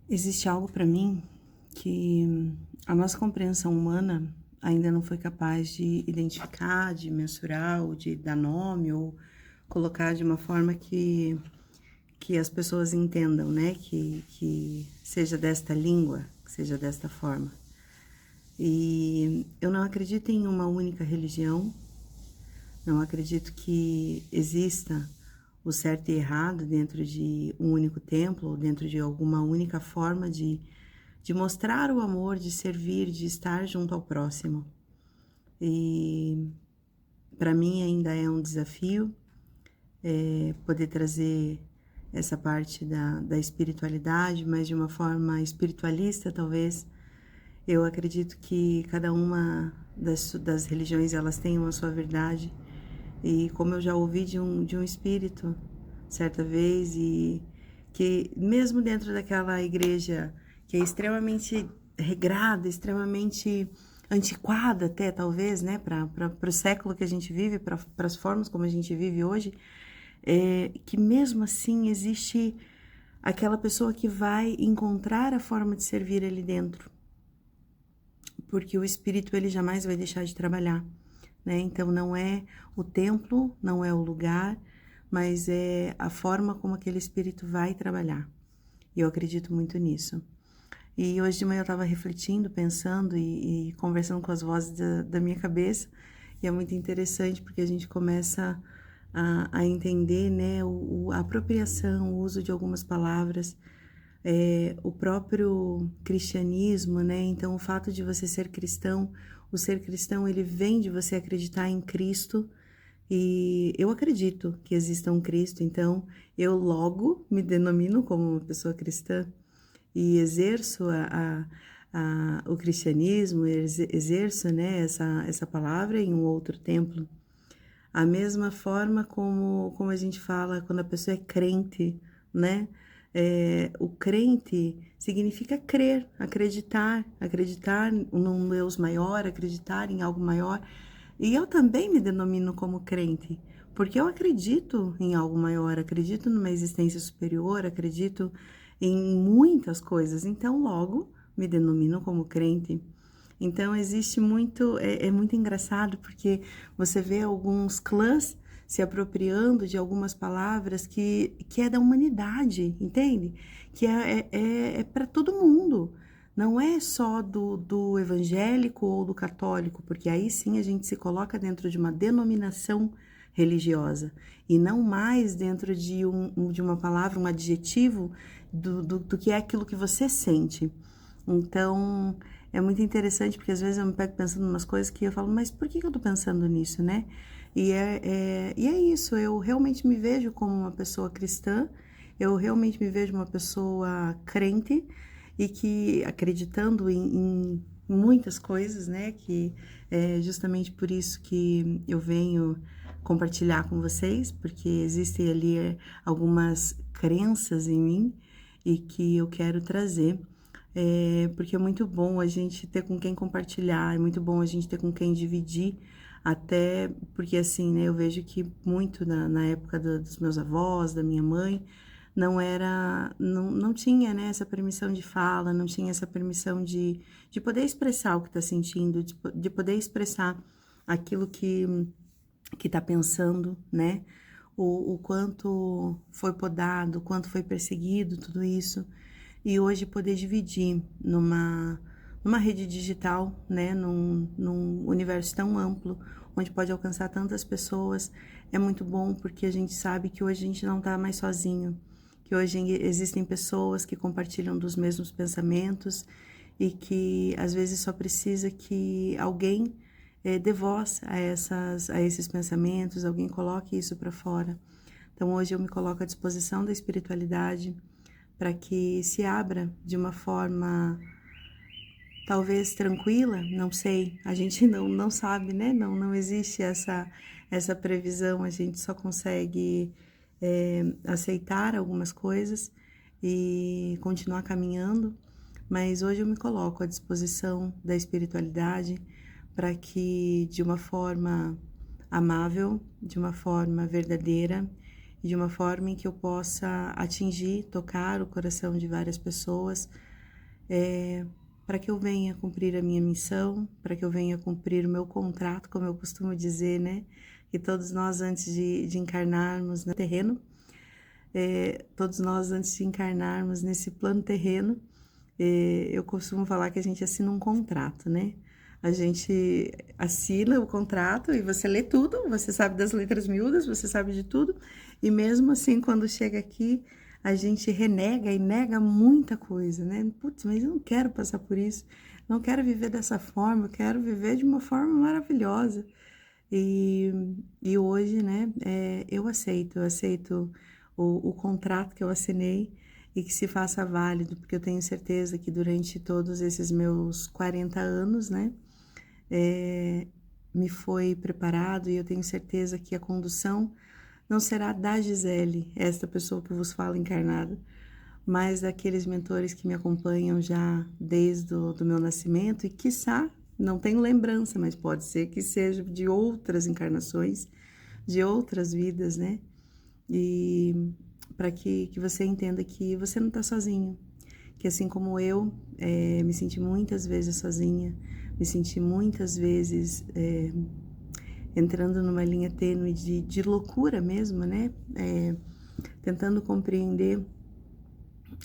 Existe algo para mim que a nossa compreensão humana ainda não foi capaz de identificar, de mensurar, ou de dar nome, ou colocar de uma forma que as pessoas entendam, né? Que seja desta língua, que seja desta forma. E eu não acredito em uma única religião, não acredito que exista o certo e errado dentro de um único templo, ou dentro de alguma única forma de mostrar o amor, de servir, de estar junto ao próximo. E para mim ainda é um desafio poder trazer essa parte da espiritualidade, mas de uma forma espiritualista, talvez. Eu acredito que cada uma das religiões, elas têm uma sua verdade. E como eu já ouvi de um espírito certa vez, e que mesmo dentro daquela igreja que é extremamente regrada, extremamente antiquada até, talvez, né, para o século que a gente vive, para as formas como a gente vive hoje, que mesmo assim existe aquela pessoa que vai encontrar a forma de servir ali dentro, porque o espírito ele jamais vai deixar de trabalhar, né? Então não é o templo, não é o lugar, mas é a forma como aquele espírito vai trabalhar. E eu acredito muito nisso. E hoje de manhã eu estava refletindo, pensando e conversando com as vozes da minha cabeça, e é muito interessante porque a gente começa a entender, né, a apropriação, o uso de algumas palavras, o próprio cristianismo, né? Então, o fato de você ser cristão, o ser cristão, ele vem de você acreditar em Cristo, e eu acredito que exista um Cristo, então eu logo me denomino como uma pessoa cristã e exerço o cristianismo, exerço, né, essa palavra em um outro templo. A mesma forma como a gente fala quando a pessoa é crente, né? O crente significa crer, acreditar num Deus maior, acreditar em algo maior. E eu também me denomino como crente, porque eu acredito em algo maior, acredito numa existência superior, acredito em muitas coisas. Então, logo, me denomino como crente. Então, existe muito, é muito engraçado, porque você vê alguns clãs se apropriando de algumas palavras que é da humanidade, entende? Que é para todo mundo. Não é só do evangélico ou do católico, porque aí sim a gente se coloca dentro de uma denominação religiosa e não mais dentro de uma palavra, um adjetivo do que é aquilo que você sente. Então, é muito interessante, porque às vezes eu me pego pensando em umas coisas que eu falo, mas por que eu tô pensando nisso, né? E é isso, eu realmente me vejo como uma pessoa cristã, eu realmente me vejo uma pessoa crente e que acreditando em muitas coisas, né? Que é justamente por isso que eu venho compartilhar com vocês, porque existem ali algumas crenças em mim e que eu quero trazer. Porque é muito bom a gente ter com quem compartilhar, é muito bom a gente ter com quem dividir, até porque assim, né, eu vejo que muito na época dos meus avós, da minha mãe, não tinha, né, essa permissão de fala, não tinha essa permissão de poder expressar o que está sentindo, de poder expressar aquilo que está pensando, né, o quanto foi podado, o quanto foi perseguido, tudo isso. E hoje poder dividir numa rede digital, né, num universo tão amplo, onde pode alcançar tantas pessoas, é muito bom, porque a gente sabe que hoje a gente não está mais sozinho, que hoje existem pessoas que compartilham dos mesmos pensamentos e que às vezes só precisa que alguém dê voz a esses pensamentos, alguém coloque isso para fora. Então hoje eu me coloco à disposição da espiritualidade, para que se abra de uma forma talvez tranquila, não sei, a gente não sabe, né? Não existe essa previsão, a gente só consegue aceitar algumas coisas e continuar caminhando, mas hoje eu me coloco à disposição da espiritualidade para que de uma forma amável, de uma forma verdadeira, de uma forma em que eu possa atingir, tocar o coração de várias pessoas, para que eu venha cumprir a minha missão, para que eu venha cumprir o meu contrato, como eu costumo dizer, né? Que todos nós, antes de encarnarmos no terreno, todos nós, antes de encarnarmos nesse plano terreno, eu costumo falar que a gente assina um contrato, né? A gente assina o contrato e você lê tudo, você sabe das letras miúdas, você sabe de tudo, e mesmo assim, quando chega aqui, a gente renega e nega muita coisa, né? Putz, mas eu não quero passar por isso, não quero viver dessa forma, eu quero viver de uma forma maravilhosa. E, e hoje, né, eu aceito o contrato que eu assinei e que se faça válido, porque eu tenho certeza que durante todos esses meus 40 anos, né, me foi preparado, e eu tenho certeza que a condução não será da Gisele, esta pessoa que vos fala encarnada, mas daqueles mentores que me acompanham já desde do meu nascimento e, quiçá, não tenho lembrança, mas pode ser que seja de outras encarnações, de outras vidas, né? E para que você entenda que você não está sozinho, que assim como eu, me senti muitas vezes sozinha, me senti muitas vezes entrando numa linha tênue de loucura mesmo, né? Tentando compreender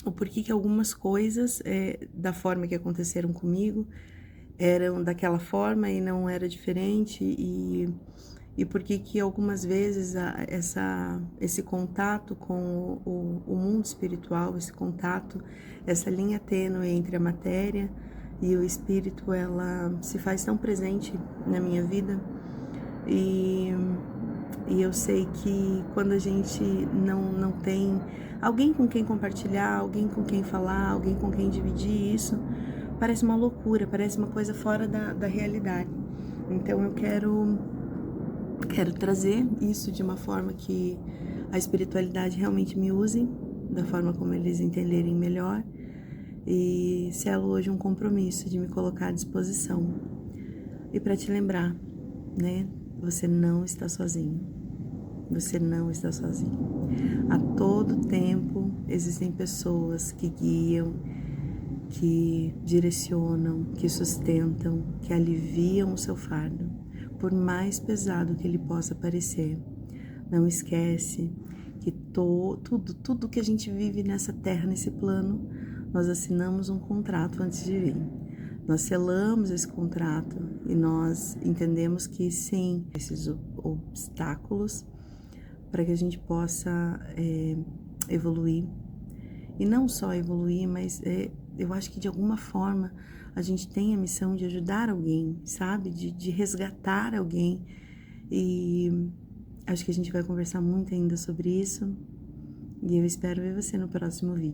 o porquê que algumas coisas, da forma que aconteceram comigo, eram daquela forma e não era diferente, e porquê que algumas vezes esse contato com o mundo espiritual, esse contato, essa linha tênue entre a matéria e o espírito, ela se faz tão presente na minha vida. E eu sei que quando a gente não tem alguém com quem compartilhar, alguém com quem falar, alguém com quem dividir isso, parece uma loucura, parece uma coisa fora da realidade. Então eu quero trazer isso de uma forma que a espiritualidade realmente me use, da forma como eles entenderem melhor, e selo hoje um compromisso de me colocar à disposição. E para te lembrar, né? Você não está sozinho. Você não está sozinho. A todo tempo existem pessoas que guiam, que direcionam, que sustentam, que aliviam o seu fardo, por mais pesado que ele possa parecer. Não esquece que tudo que a gente vive nessa terra, nesse plano, nós assinamos um contrato antes de vir. Nós selamos esse contrato e nós entendemos que sim, esses obstáculos para que a gente possa evoluir. E não só evoluir, mas eu acho que de alguma forma a gente tem a missão de ajudar alguém, sabe? De resgatar alguém. E acho que a gente vai conversar muito ainda sobre isso. E eu espero ver você no próximo vídeo.